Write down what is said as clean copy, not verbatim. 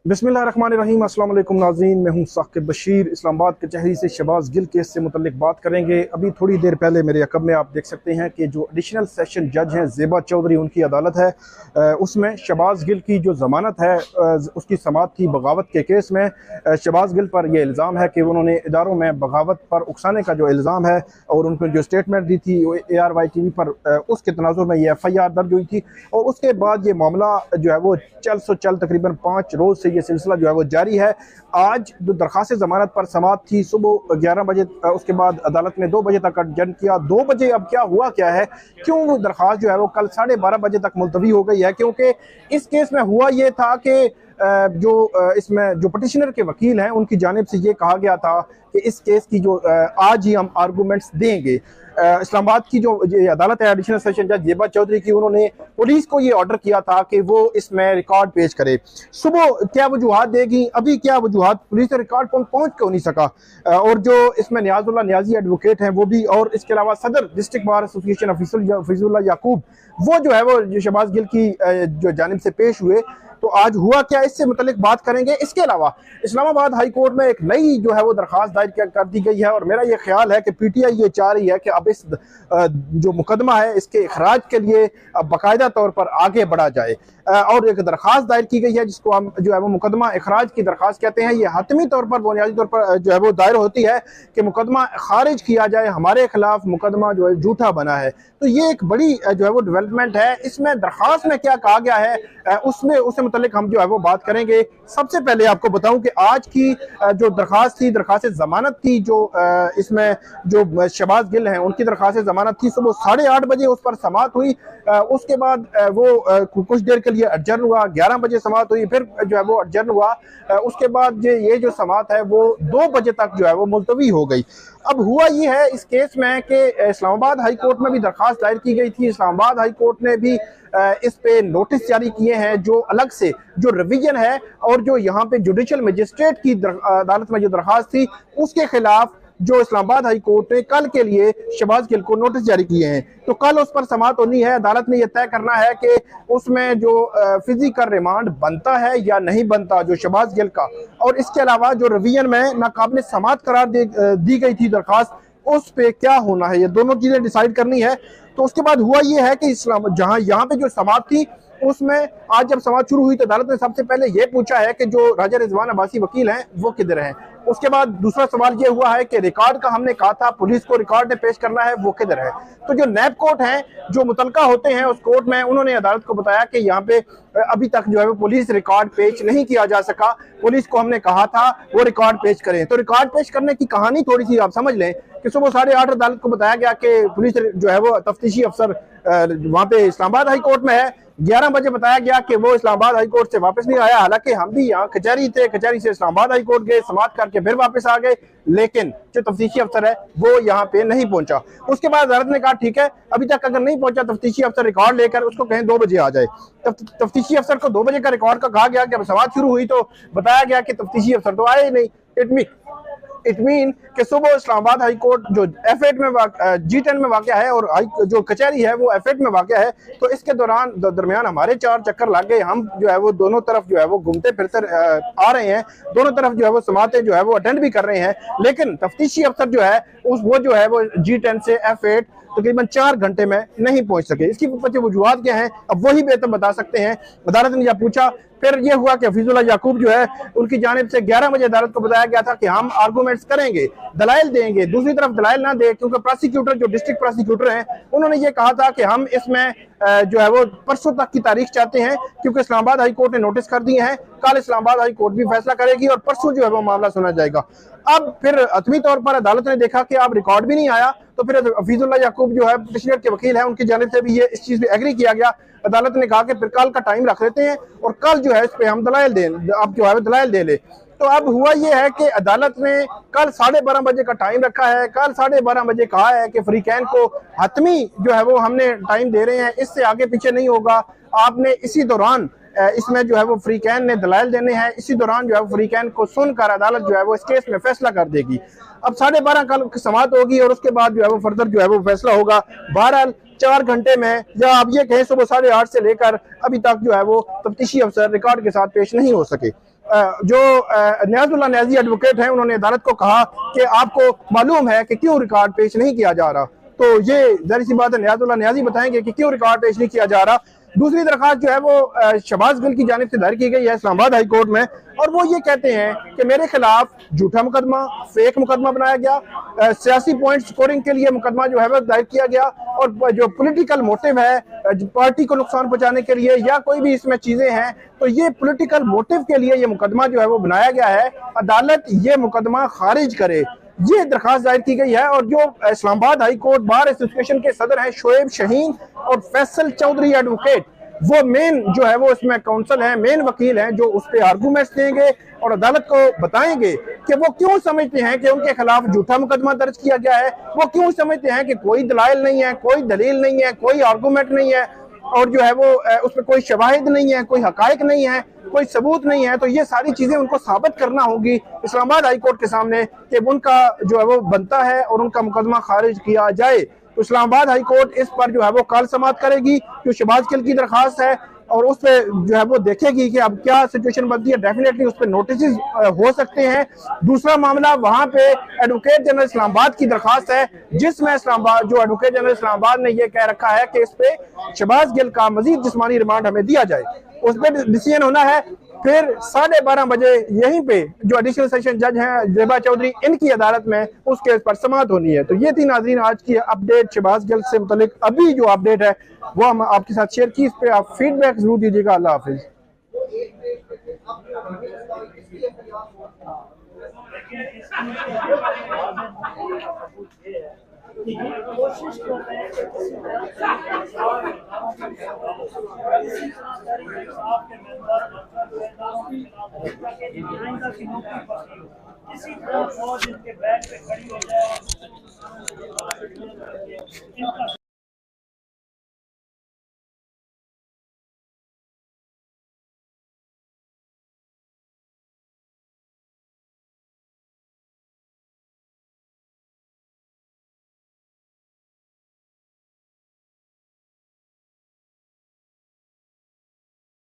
बिस्मिल्लाहिर्रहमानिर्रहीम। अस्सलाम वालेकुम नाज़रीन, मैं हूं साकिब बशीर। इस्लामाबाद कचहरी से शहबाज गिल केस से मुतल्लिक बात करेंगे। अभी थोड़ी देर पहले मेरे अकब में आप देख सकते हैं कि जो एडिशनल सेशन जज हैं ज़ेबा चौधरी, उनकी अदालत है, उसमें शहबाज गिल की जो ज़मानत है उसकी समाअत थी बगावत के केस में। शहबाज गिल पर यह इल्ज़ाम है कि उन्होंने इदारों में बगावत पर उकसाने का जो इल्ज़ाम है और उनको जो स्टेटमेंट दी थी ARY TV पर, उसके तनाजुर में ये FIR दर्ज हुई थी। और उसके बाद ये मामला जो है वो चल तकरीबन 5 रोज़ से ये सिलसिला जो है वो जारी है। आज जो दरख्वास्त ज़मानत पर समाअत थी सुबह 11 बजे, उसके बाद अदालत ने 2 बजे तक एडजर्न किया। 2 बजे अब क्या हुआ क्या है, क्यों वो दरख्वास्त जो है वो कल 12:30 बजे तक मुलतवी हो गई है? क्योंकि इस केस में हुआ ये था कि इसमें जो पटिशनर के वकील हैं उनकी जानिब से ये कहा गया था कि इस केस की जो आज ही हम आर्गूमेंट्स देंगे। इस्लामाबाद की जो ये अदालत है, एडिशनल सेशन जज ज़ेबा चौधरी की, उन्होंने पुलिस को ये ऑर्डर किया था कि वो इसमें रिकॉर्ड पेश करे। सुबह क्या वजूहात देगी, अभी क्या वजूहात, पुलिस रिकॉर्ड पहुंच क्यों नहीं सका। और जो इसमें नियाजुल्लाह नियाजी एडवोकेट हैं वो भी, और इसके अलावा सदर डिस्ट्रिक्ट बार एसोसिएशन हफीजुल्लाह याकूब, वो जो है वो शहबाज गिल की जो जानिब से पेश हुए। तो आज हुआ क्या, इससे मुतल्लिक बात करेंगे। इसके अलावा इस्लामाबाद हाई कोर्ट में एक नई जो है वो दरख्वास्त दायर कर दी गई है और मेरा ये ख्याल है कि PTI ये चाह रही है कि अब इस जो मुकदमा है इसके इखराज के लिए अब बाकायदा तौर पर आगे बढ़ा जाए। और एक दरख्वास्त दायर की गई है जिसको हम जो है वो मुकदमा इखराज की दरख्वास्त कहते हैं। ये हतमी तौर पर, बुनियादी तौर पर जो है वो दायर होती है कि मुकदमा खारिज किया जाए, हमारे खिलाफ मुकदमा जो है झूठा बना है। तो ये एक बड़ी जो है वो डेवलपमेंट है। इसमें दरख्वास्त में क्या कहा गया है उससे मुतल्लिक हम जो है वो बात करेंगे। सबसे पहले आपको बताऊं कि आज की जो दरख्वास्त थी, दरख्वास्त जमानत थी, जो इसमें जो शहबाज गिल हैं उनकी दरख्वास्त जमानत थी, सुबह 8:30 बजे उस पर समाअत हुई। उसके बाद वो कुछ देर के लिए एडजर्न हुआ, 11 बजे समाअत हुई, फिर जो है वो एडजर्न हुआ। उसके बाद ये जो समाअत है वो 2 बजे तक जो है वो मुलतवी हो गई। अब हुआ ये है इस केस में कि इस्लामाबाद हाई कोर्ट में भी दरख्वास्त दायर की गई थी। इस्लामाबाद हाई कोर्ट ने भी इस पे नोटिस जारी किए हैं, जो अलग से जो रिवीजन है और जो यहाँ पे जुडिशल मजिस्ट्रेट की अदालत में जो दरख्वास्त थी उसके खिलाफ जो इस्लामाबाद हाई कोर्ट ने कल के लिए शहबाज गिल को नोटिस जारी किए हैं। तो कल उस पर समाअत होनी है। अदालत ने यह तय करना है कि उसमें जो फिजिकल रिमांड बनता है या नहीं बनता जो शहबाज गिल का, और इसके अलावा जो रिवीजन में नाकाबिल समाअत करार दी गई थी दरख्वास्त, उस पे क्या होना है, ये दोनों चीजें डिसाइड करनी है। तो उसके बाद हुआ ये है कि जहां यहाँ पे जो समाअत थी उसमें आज जब समाअत शुरू हुई तो अदालत ने सबसे पहले ये पूछा है कि जो राजा रिजवान अब्बासी वकील हैं वो किधर हैं। उसके बाद दूसरा सवाल ये हुआ है कि रिकॉर्ड का हमने कहा था पुलिस को रिकॉर्ड में पेश करना है, वो किधर है। तो जो नैब कोर्ट हैं जो मुतलका होते हैं उस कोर्ट में, उन्होंने अदालत को बताया कि यहाँ पे अभी तक जो है वो पुलिस रिकॉर्ड पेश नहीं किया जा सका। पुलिस को हमने कहा था वो रिकॉर्ड पेश करें। तो रिकॉर्ड पेश करने की कहानी थोड़ी सी आप समझ लें कि सुबह 8:30 अदालत को बताया गया कि पुलिस जो है वो तफ्तीशी अफसर वहां पे इस्लामाबाद हाई कोर्ट में है। 11 बजे बताया गया कि वो इस्लामाबाद हाई कोर्ट से वापस नहीं आया। हालांकि हम भी यहाँ कचहरी थे, कचहरी से इस्लामाबाद हाई कोर्ट गए, समाअत करके फिर वापस आ गए, लेकिन जो तफ्तीशी अफसर है वो यहाँ पे नहीं पहुंचा। उसके बाद अदालत ने कहा ठीक है, अभी तक अगर नहीं पहुंचा तफ्तीशी अफसर रिकॉर्ड लेकर, उसको कहें 2 बजे आ जाए। तफ्तीशी अफसर को 2 बजे का रिकॉर्ड का कहा गया। जब समाअत शुरू हुई तो बताया गया कि तफ्तीशी अफसर तो आए ही नहीं। इट मीन कि सुबह इस्लामाबाद हाई कोर्ट जो F8 में G10 में वाक़या है और जो कचहरी है वो F8 में वाक़या है। तो इसके दरमियान हमारे 4 चक्कर लग गए। हम जो है वो दोनों तरफ जो है वो घूमते फिरते आ रहे हैं, दोनों तरफ जो है वो समातें जो है वो अटेंड भी कर रहे हैं, लेकिन तफ्तीशी अफसर जो है वो जो है वो G10 से F8 तकरीबन 4 घंटे में नहीं पहुंच सके। इसकी वजूहात क्या है अब वही बेहतर बता सकते हैं। अदालत ने जब पूछा फिर यह हुआ कि हफीजुल्लाह याकूब जो है उनकी जानिब से 11 बजे अदालत को बताया गया था कि हम आर्गूमेंट्स करेंगे, दलाइल देंगे। दूसरी तरफ दलाइल ना दे, क्योंकि प्रोसिक्यूटर जो डिस्ट्रिक्ट प्रोसिक्यूटर हैं उन्होंने ये कहा था कि हम इसमें जो है वो परसों तक की तारीख चाहते हैं, क्योंकि इस्लामाबाद हाई कोर्ट ने नोटिस कर दिए हैं। कल इस्लामाबाद हाई कोर्ट भी फैसला करेगी और परसों जो है वो मामला सुना जाएगा। अब फिर हतमी तौर पर अदालत ने देखा कि अब रिकॉर्ड भी नहीं आया, तो फिर हफीजुल्लाह याकूब जो है पिटिशनर के वकील है, उनकी जानिब से भी ये इस चीज पे एग्री किया गया। अदालत ने कहा कि फिर कल का टाइम रख लेते हैं और कल जो है इस पे हम दलाइल दें, अब जो है दलाइल दे ले। तो अब हुआ ये है कि अदालत ने कल 12:30 बजे का टाइम रखा है। कल 12:30 बजे कहा है कि फ्रीकैन को हतमी जो है वो हमने टाइम दे रहे हैं, इससे आगे पीछे नहीं होगा। आपने इसी दौरान इसमें जो है वो फ्रीकैन ने दलाइल देने हैं, इसी दौरान जो है फ्रीकैन को सुनकर अदालत जो है वो इस केस में फैसला कर देगी। अब 12:30 कल समाअत होगी और उसके बाद जो है वो फर्दर जो है वो फैसला होगा। बहरहाल 4 घंटे में, या आप ये कहें सुबह 8:30 से लेकर अभी तक जो है वो तफ्तीशी अफसर रिकॉर्ड के साथ पेश नहीं हो सके। जो नियाजुल्लाह नियाजी एडवोकेट हैं, उन्होंने अदालत को कहा कि आपको मालूम है कि क्यों रिकॉर्ड पेश नहीं किया जा रहा। तो ये जाहिर सी बात है, नियाजुल्लाह नियाजी बताएंगे कि क्यों रिकॉर्ड पेश नहीं किया जा रहा। दूसरी दरखास्त जो है वो शहबाज गिल की जानिब से दायर की गई है इस्लामाबाद हाई कोर्ट में, और वो ये कहते हैं कि मेरे खिलाफ झूठा मुकदमा, फेक मुकदमा बनाया गया, सियासी पॉइंट स्कोरिंग के लिए मुकदमा जो है वो दायर किया गया, और जो पॉलिटिकल मोटिव है पार्टी को नुकसान पहुंचाने के लिए या कोई भी इसमें चीजें हैं, तो ये पॉलिटिकल मोटिव के लिए ये मुकदमा जो है वो बनाया गया है। अदालत ये मुकदमा खारिज करे, ये दरखास्त दायर की गई है। और जो Islamabad high court bar association के सदर हैं शोएब शहीन और फैसल चौधरी एडवोकेट, वो मेन जो है वो इसमें काउंसिल है, मेन वकील हैं, जो उस पर आर्गूमेंट्स देंगे और अदालत को बताएंगे कि वो क्यों समझते हैं कि उनके खिलाफ झूठा मुकदमा दर्ज किया गया है, वो क्यों समझते हैं कि कोई दलाइल नहीं है, कोई दलील नहीं है, कोई आर्गूमेंट नहीं है, और जो है वो उसमें कोई शवाहिद नहीं है, कोई हकायक नहीं है, कोई सबूत नहीं है। तो ये सारी चीजें उनको साबित करना होगी इस्लामाबाद हाई कोर्ट के सामने कि उनका जो है वो बनता है और उनका मुकदमा खारिज किया जाए। तो इस्लामाबाद हाई कोर्ट इस पर जो है वो कल समाअत करेगी, जो शहबाज गिल की दरखास्त है, और उस पर जो है वो देखेगी कि अब क्या सिचुएशन बनती है। डेफिनेटली उस पर नोटिस हो सकते हैं। दूसरा मामला, वहां पे एडवोकेट जनरल इस्लामाबाद की दरखास्त है, जिसमें इस्लामाबाद जो एडवोकेट जनरल इस्लामाबाद ने यह कह रखा है कि इस पे शहबाज गिल का मजीद जिस्मानी रिमांड हमें दिया जाए, उस पर डिसीजन होना है। फिर 12:30 बजे यहीं पे जो एडिशनल सेशन जज हैं ज़ेबा चौधरी, इनकी अदालत में उस केस पर समाअत होनी है। तो ये थी नाज़रीन आज की अपडेट शहबाज गिल से मुतालिक। अभी जो अपडेट है वो हम आपके साथ शेयर की, इस पे आप फीडबैक जरूर दीजिएगा। अल्लाह हाफिज। कोशिश कर रहे हैं इसी तरह फौज इनके बैग पे खड़ी हो जाए।